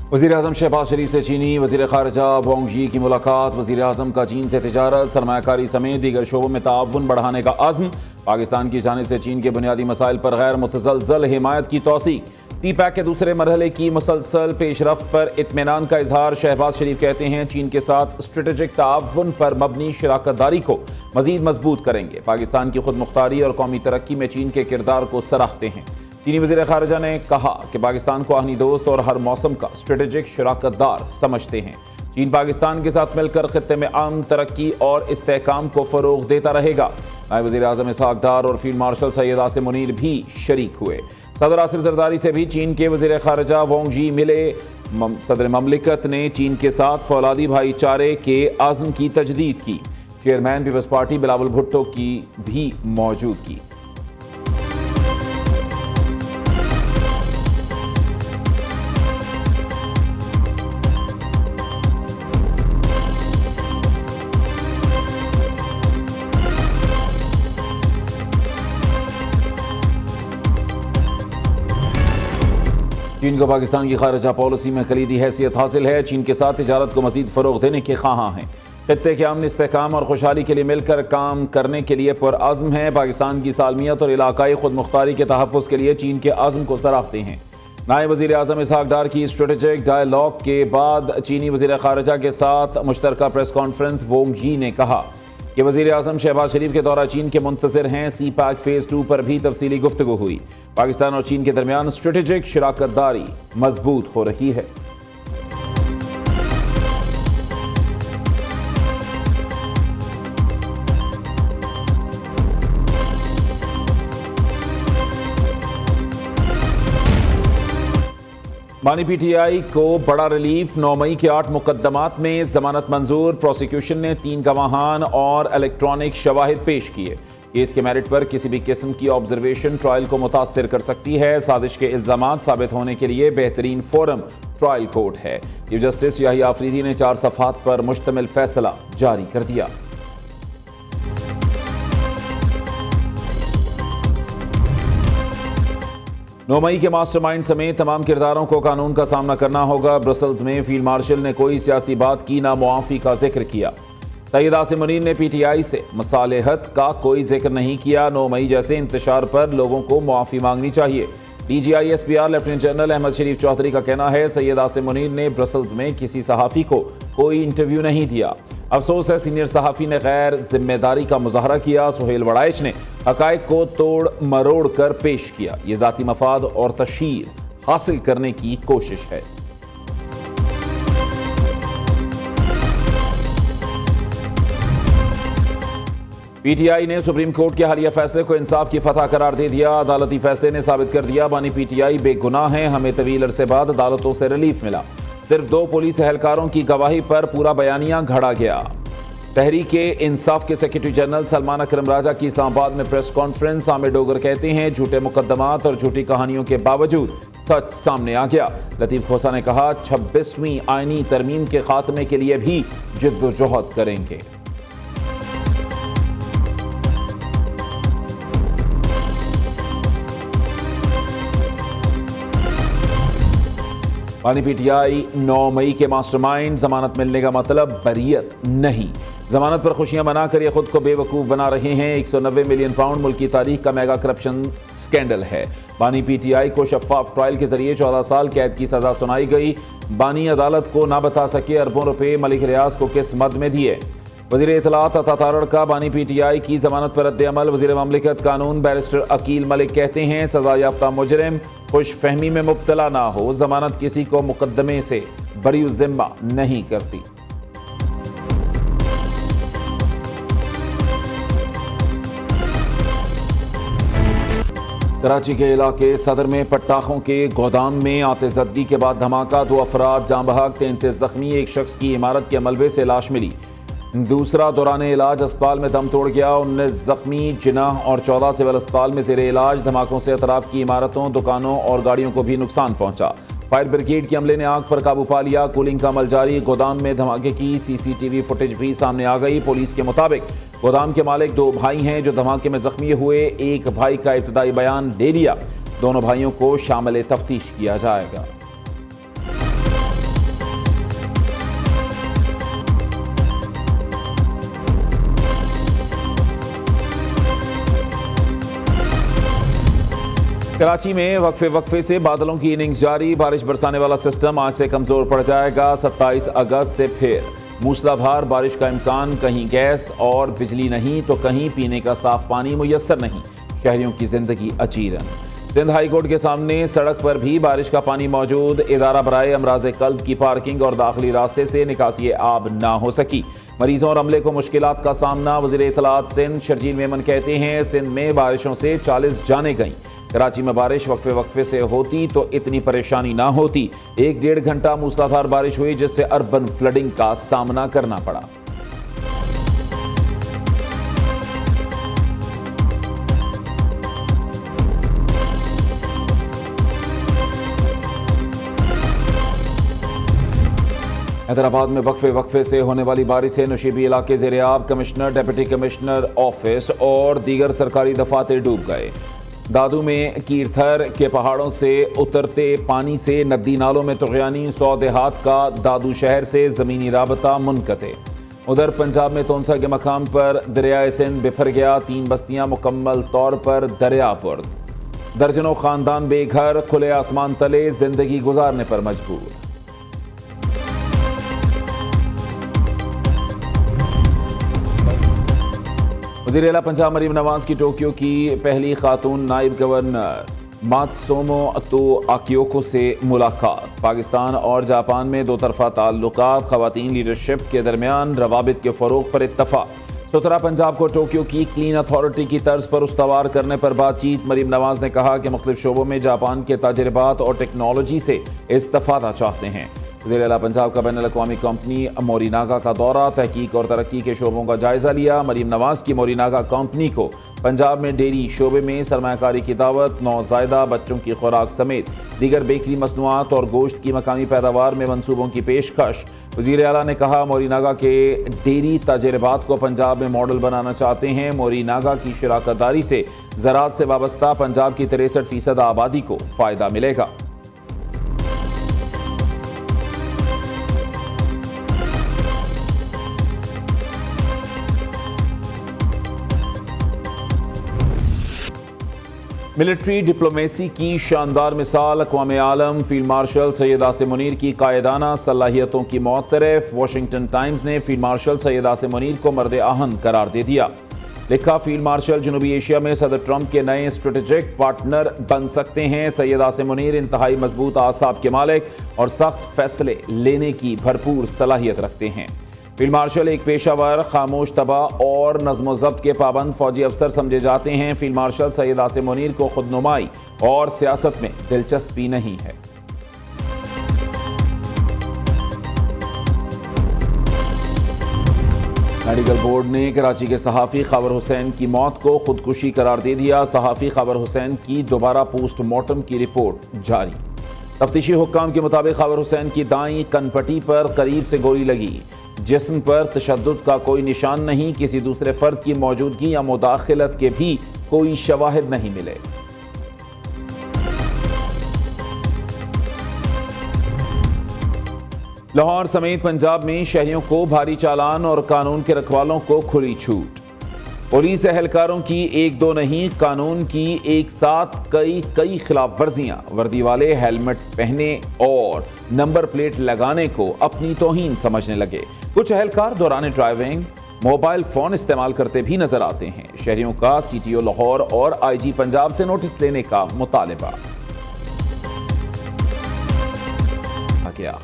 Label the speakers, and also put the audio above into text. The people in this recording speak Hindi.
Speaker 1: वज़ीर-ए-आज़म शहबाज शरीफ से चीनी वज़ीर ख़ारिजा वांग यी की मुलाकात। वज़ीर-ए-आज़म का चीन से तिजारत, सरमायाकारी समेत दीगर शोबों में ताउन बढ़ाने का अज़्म। पाकिस्तान की जानिब से चीन के बुनियादी मसाइल पर गैर मुतज़लज़ल हिमायत की तौसीक। सी पैक के दूसरे मरहले की मुसलसल पेशरफ्त पर इत्मीनान का इजहार। शहबाज शरीफ कहते हैं चीन के साथ स्ट्रेटेजिक ताउन पर मबनी शराकतदारी को मज़ीद मजबूत करेंगे। पाकिस्तान की खुद मुख्तारी और कौमी तरक्की में चीन के किरदार को सराहते हैं। चीनी वज़ीर ख़ारिजा ने कहा कि पाकिस्तान को आहनी दोस्त और हर मौसम का स्ट्रेटेजिक शराकतदार समझते हैं। चीन पाकिस्तान के साथ मिलकर खित्ते में अमन, तरक्की और इस्तेहकाम को फ़रोग़ देता रहेगा। नायब वज़ीर आज़म इसहाक़ डार और फील्ड मार्शल सैयद आसिम मुनीर भी शरीक हुए। सदर आसिफ ज़रदारी से भी चीन के वज़ीर ख़ारिजा वांग यी मिले। सदर ममलिकत ने चीन के साथ फौलादी भाईचारे के आज़म की तजदीद की। चेयरमैन पीपल्स पार्टी बिलावल भुट्टो की भी मौजूदगी। चीन को पाकिस्तान की खारिजा पॉलिसी में कलीदी हैसियत हासिल है। चीन के साथ तिजारत को मजीद फ़रोग़ देने के ख्वाहां हैं। खित्ते के अमन, इस्तेहकाम और खुशहाली के लिए मिलकर काम करने के लिए पुरअज़्म है। पाकिस्तान की सालमियत और इलाकाई खुद मुख्तारी के तहफ़्फ़ुज़ के लिए चीन के आज़म को सराहते हैं। नायब वज़ीर आज़म इसहाक़ डार की स्ट्रेटेजिक डायलॉग के बाद चीनी वज़ीर ख़ारिजा के साथ मुश्तरका प्रेस कॉन्फ्रेंस वांग यी ने कहा कि वज़ीर आज़म शहबाज शरीफ के दौरा चीन के मुंतज़िर हैं। सी पैक फ़ेज़ 2 पर भी तफसीली गुफ्तगू हुई। पाकिस्तान और चीन के दरमियान स्ट्रेटेजिक शराकतदारी मजबूत हो रही है। बानी पीटीआई को बड़ा रिलीफ। 9 मई के 8 मुकदमात में जमानत मंजूर। प्रोसिक्यूशन ने 3 गवाहान और इलेक्ट्रॉनिक शवाहिद पेश किए। केस के मेरिट पर किसी भी किस्म की ऑब्जर्वेशन ट्रायल को मुतासर कर सकती है। साजिश के इल्जामात साबित होने के लिए बेहतरीन फोरम ट्रायल कोर्ट है। चीफ जस्टिस याहिया आफरीदी ने 4 सफ़हात पर मुश्तमिल फैसला जारी कर दिया। 9 मई के मास्टरमाइंड समेत तमाम किरदारों को कानून का सामना करना होगा। ब्रसल्स में फील्ड मार्शल ने कोई सियासी बात की ना मुआफ़ी का जिक्र किया। सैयद आसिम मुनीर ने पीटीआई से मसालेहत का कोई जिक्र नहीं किया। 9 मई जैसे इंतशार पर लोगों को मुआफ़ी मांगनी चाहिए। DGI SPR lieutenant general Ahmed Sharif Chaudhry का कहना है सैयद आसिम मुनीर ने ब्रसल्स में किसी सहाफ़ी को कोई इंटरव्यू नहीं दिया। अफसोस है सीनियर सहाफ़ी ने गैर जिम्मेदारी का मुजाहरा किया। सुहेल वड़ाइच ने हक़ाइक़ को तोड़ मरोड़ कर पेश किया। ये ज़ाती मफाद और तशहीर हासिल करने की कोशिश है। पीटीआई ने सुप्रीम कोर्ट के हालिया फैसले को इंसाफ की फतह करार दे दिया। अदालती फैसले ने साबित कर दिया बानी पीटीआई बेगुनाह है। हमें तवील अरसे बाद अदालतों से रिलीफ मिला। सिर्फ 2 पुलिस एहलकारों की गवाही पर पूरा बयानिया घड़ा गया। तहरीके इंसाफ के सेक्रेटरी जनरल सलमान अकरम राजा की इस्लामाबाद में प्रेस कॉन्फ्रेंस। आमिर डोगर कहते हैं झूठे मुकदमात और झूठी कहानियों के बावजूद सच सामने आ गया। लतीफ खोसा ने कहा 26वीं आईनी तरमीम के खात्मे के लिए भी जिद्दोजहद करेंगे। बानी पीटीआई 9 मई के मास्टरमाइंड। जमानत मिलने का मतलब बरियत नहीं। जमानत पर खुशियां मनाकर ये खुद को बेवकूफ़ बना रहे हैं। 190 मिलियन पाउंड मुल्क की तारीख का मेगा करप्शन स्कैंडल है। बानी पीटीआई को शफाफ ट्रायल के जरिए 14 साल कैद की सजा सुनाई गई। बानी अदालत को ना बता सके अरबों रुपए मलिक रियाज को किस मद में दिए। वज़ीर इत्तलात अता तारड़ का बानी पीटीआई की जमानत पर रद्द-ए-अमल। वज़ीर ममलिकत कानून बैरिस्टर अकील मलिक कहते हैं सजा याफ्ता मुजरिम खुश फहमी में मुब्तला ना हो। जमानत किसी को मुकदमे से बरी जिम्मा नहीं करती। कराची के इलाके सदर में पटाखों के गोदाम में आतिशज़दगी के बाद धमाका। 2 अफराद जाँ बहक, 33 जख्मी। एक शख्स की इमारत के मलबे से लाश मिली। दूसरा दौरान इलाज अस्पताल में दम तोड़ गया। 19 जख्मी। जिनाह और 14 सिविल अस्पताल में ज़ेरे इलाज। धमाकों से अतराफ की इमारतों, दुकानों और गाड़ियों को भी नुकसान पहुंचा। फायर ब्रिगेड के अमले ने आग पर काबू पा लिया। कूलिंग का अमल जारी। गोदाम में धमाके की सीसीटीवी फुटेज भी सामने आ गई। पुलिस के मुताबिक गोदाम के मालिक 2 भाई हैं जो धमाके में जख्मी हुए। एक भाई का इब्तदाई बयान ले लिया। दोनों भाइयों को शामिल तफ्तीश किया जाएगा। कराची में वक्फे से बादलों की इनिंग्स जारी। बारिश बरसाने वाला सिस्टम आज से कमजोर पड़ जाएगा। 27 अगस्त से फिर मूसलाधार बारिश का इम्कान। कहीं गैस और बिजली नहीं तो कहीं पीने का साफ पानी मुयस्सर नहीं। शहरियों की जिंदगी अचीरन। सिंध हाई कोर्ट के सामने सड़क पर भी बारिश का पानी मौजूद। इदारा बराए अमराज कल्ब की पार्किंग और दाखिली रास्ते से निकासी आब ना हो सकी। मरीजों और अमले को मुश्किलात का सामना। वज़ीर इत्तलात सिंध शर्जील मेमन कहते हैं, सिंध में बारिशों से 40 जानें गईं। कराची में बारिश वक्फे से होती तो इतनी परेशानी ना होती। 1-1.5 घंटा मूसलाधार बारिश हुई जिससे अर्बन फ्लडिंग का सामना करना पड़ा। हैदराबाद में वक्फे से होने वाली बारिश से नशीबी इलाके ज़ेर-ए-आब। कमिश्नर, डिप्टी कमिश्नर ऑफिस और दीगर सरकारी दफातर डूब गए। दादू में कीरथर के पहाड़ों से उतरते पानी से नदी नालों में तुग़यानी। 100 देहात का दादू शहर से ज़मीनी राबता मुनक़ते। उधर पंजाब में तोनसा के मकाम पर दरियाए सिंध बिफर गया। 3 बस्तियां मुकम्मल तौर पर दरियापुर्द। दर्जनों ख़ानदान बेघर, खुले आसमान तले जिंदगी गुजारने पर मजबूर। वज़ीर आला पंजाब मरीम नवाज की टोक्यो की पहली खातून नायब गवर्नर मात्सुमो आकियोको से मुलाकात। पाकिस्तान और जापान में दो तरफा ताल्लुकात, ख़वातीन लीडरशिप के दरमियान रवाबित के फ़रोग़ पर इत्तफ़ाक़। सुथरा पंजाब को टोक्यो की क्लीन अथॉरिटी की तर्ज पर उस्तवार करने पर बातचीत। मरीम नवाज ने कहा कि मुख्तलिफ शोबों में जापान के तजुर्बात और टेक्नोलॉजी से इस्तिफ़ादा चाहते हैं। वज़ीर आला पंजाब का बैनुल अक़वामी कंपनी मोरीनागा का दौरा। तहकीक और तरक्की के शोबों का जायज़ा लिया। मरीम नवाज की मोरीनागा कंपनी को पंजाब में डेयरी शोबे में सरमायाकारी की दावत। नौज़ायदा बच्चों की खुराक समेत दीगर बेकरी मसनूआत और गोश्त की मकामी पैदावार में मनसूबों की पेशकश। वज़ीर आला ने कहा, मोरीनागा के डेयरी तजुर्बात को पंजाब में मॉडल बनाना चाहते हैं। मोरीनागा की शराकतदारी से ज़राअत से वाबस्ता पंजाब की 63% आबादी को फ़ायदा मिलेगा। मिलिट्री डिप्लोमेसी की शानदार मिसाल। अक़वाम आलम फील्ड मार्शल सैयद आसिम मुनीर की कायदाना सलाहियतों की मुतरफ। वाशिंगटन टाइम्स ने फील्ड मार्शल सैयद आसिम मुनीर को मर्द आहम करार दे दिया। लिखा, फील्ड मार्शल जनूबी एशिया में सदर ट्रंप के नए स्ट्रेटेजिक पार्टनर बन सकते हैं। सैयद आसिम मुनीर इंतहाई मजबूत आसाब के मालिक और सख्त फैसले लेने की भरपूर सलाहियत रखते हैं। फील्ड मार्शल एक पेशावर, खामोश तबाह और नज़्म ज़ब्त के पाबंद फौजी अफसर समझे जाते हैं। फील्ड मार्शल सैयद आसिम मुनीर को खुदनुमाई और सियासत में दिलचस्पी नहीं है। मेडिकल बोर्ड ने कराची के सहाफ़ी ख़बर हुसैन की मौत को खुदकुशी करार दे दिया। सहाफ़ी ख़बर हुसैन की दोबारा पोस्टमार्टम की रिपोर्ट जारी। तफ्तीशी हुक्काम के मुताबिक ख़बर हुसैन की दाईं कनपट्टी पर करीब से गोली लगी। जिस्म पर तशद्दुद का कोई निशान नहीं। किसी दूसरे फर्द की मौजूदगी या मुदाखलत के भी कोई शवाहिद नहीं मिले। लाहौर समेत पंजाब में शहरियों को भारी चालान और कानून के रखवालों को खुली छूट। पुलिस एहलकारों की 1-2 नहीं, कानून की एक साथ कई खिलाफ वर्जियां। वर्दी वाले हेलमेट पहने और नंबर प्लेट लगाने को अपनी तौहीन समझने लगे। कुछ एहलकार दौरान ड्राइविंग मोबाइल फोन इस्तेमाल करते भी नजर आते हैं। शहरियों का CTO लाहौर और IG पंजाब से नोटिस लेने का मुतालबा किया।